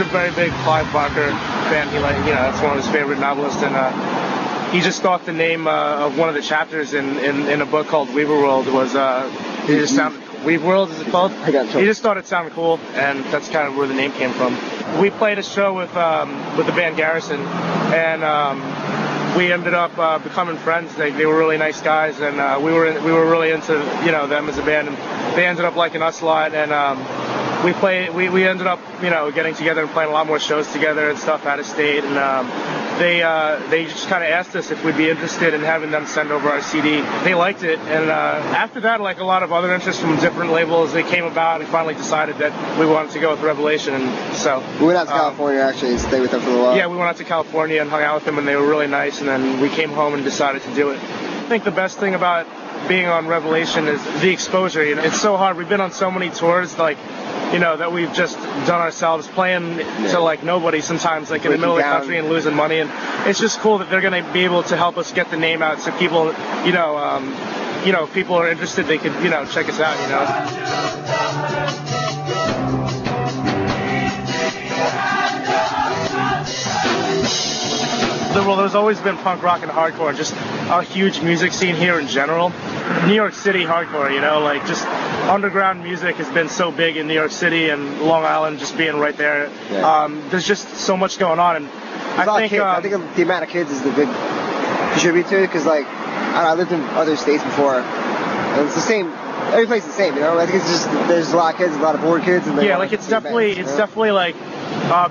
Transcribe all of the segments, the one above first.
very big Clive Barker fan. That's one of his favorite novelists, and he just thought the name of one of the chapters in a book called Weaver World was it just sounded. Weave World is it called? I got you. He just thought it sounded cool, and that's kind of where the name came from. We played a show with the band Garrison, and we ended up becoming friends. They were really nice guys, and we were really into them as a band, and they ended up liking us a lot. And we ended up getting together and playing a lot more shows together and stuff out of state. And they just kind of asked us if we'd be interested in having them send over our CD. They liked it, and after that, like a lot of other interests from different labels, they came about and finally decided that we wanted to go with Revelation. And so we went out to California actually and stayed with them for a while. Yeah, we went out to California and hung out with them, and they were really nice. And then we came home and decided to do it. I think the best thing about being on Revelation is the exposure. It's so hard. We've been on so many tours, that we've just done ourselves, playing to like nobody sometimes, like in the middle of the country and losing money. And it's just cool that they're going to be able to help us get the name out, so people, if people are interested, they could, check us out, Well, there's always been punk rock and hardcore, just a huge music scene here in general. New York City hardcore, just underground music has been so big in New York City and Long Island, just being right there. Yeah. There's just so much going on, and I think the amount of kids is the big contributor to it, because I lived in other states before, and it's the same. Every place is the same, I think it's just there's a lot of kids, a lot of bored kids, and it's definitely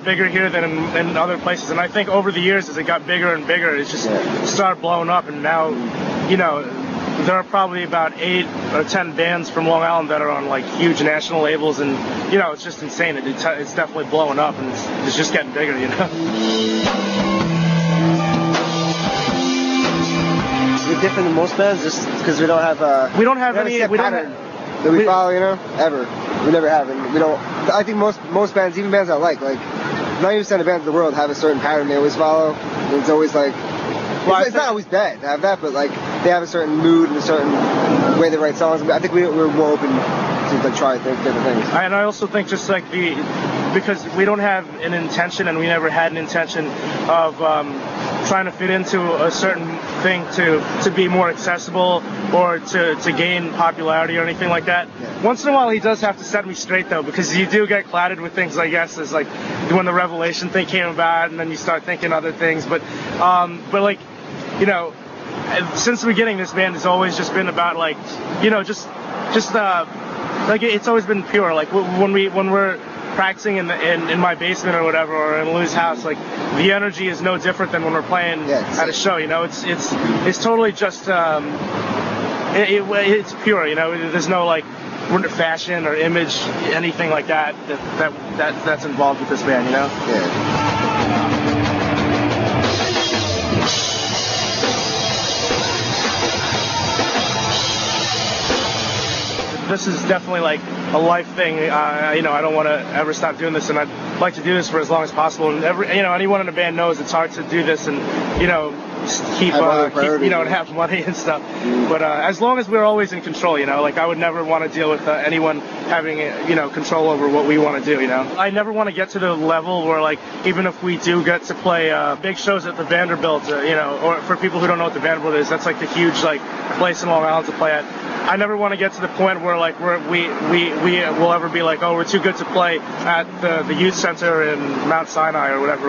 bigger here than in other places. And I think over the years, as it got bigger and bigger, it just started blowing up. And now, there are probably about 8 or 10 bands from Long Island that are on huge national labels, and it's just insane. It's definitely blowing up, and it's just getting bigger. We're different than most bands just because we don't have any pattern that we follow, ever. We never have, and we don't. I think most bands, even bands I like 90% of bands in the world have a certain pattern they always follow. And it's always it's not always bad to have that, but they have a certain mood and a certain way they write songs. I think we're more open to try different things. And I also think just because we don't have an intention, and we never had an intention of trying to fit into a certain thing to be more accessible or to gain popularity or anything like that. Yeah. Once in a while he does have to set me straight though, because you do get clouded with things, I guess, as when the Revelation thing came about, and then you start thinking other things. But since the beginning, this band has always just been about it's always been pure. When we're practicing in my basement or whatever, or in Lou's house, the energy is no different than when we're playing at a show. It's totally just it's pure. There's no fashion or image, anything like that's involved with this band. Yeah. This is definitely a life thing. I don't want to ever stop doing this, and I'd like to do this for as long as possible. And anyone in a band knows it's hard to do this and keep and have money and stuff. Mm. But as long as we're always in control, I would never want to deal with anyone having control over what we want to do. I never want to get to the level where even if we do get to play big shows at the Vanderbilt, or for people who don't know what the Vanderbilt is, that's the huge place in Long Island to play at. I never want to get to the point where we will ever be we're too good to play at the youth center in Mount Sinai or whatever.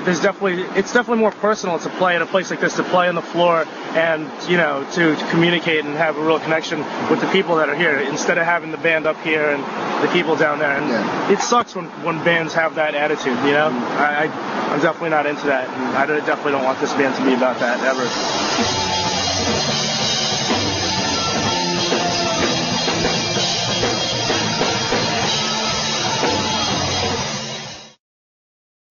It's definitely more personal to play at a place like this, to play on the floor and to communicate and have a real connection with the people that are here, instead of having the band up here and the people down there. And it sucks when bands have that attitude. I'm definitely not into that. And I definitely don't want this band to be about that ever.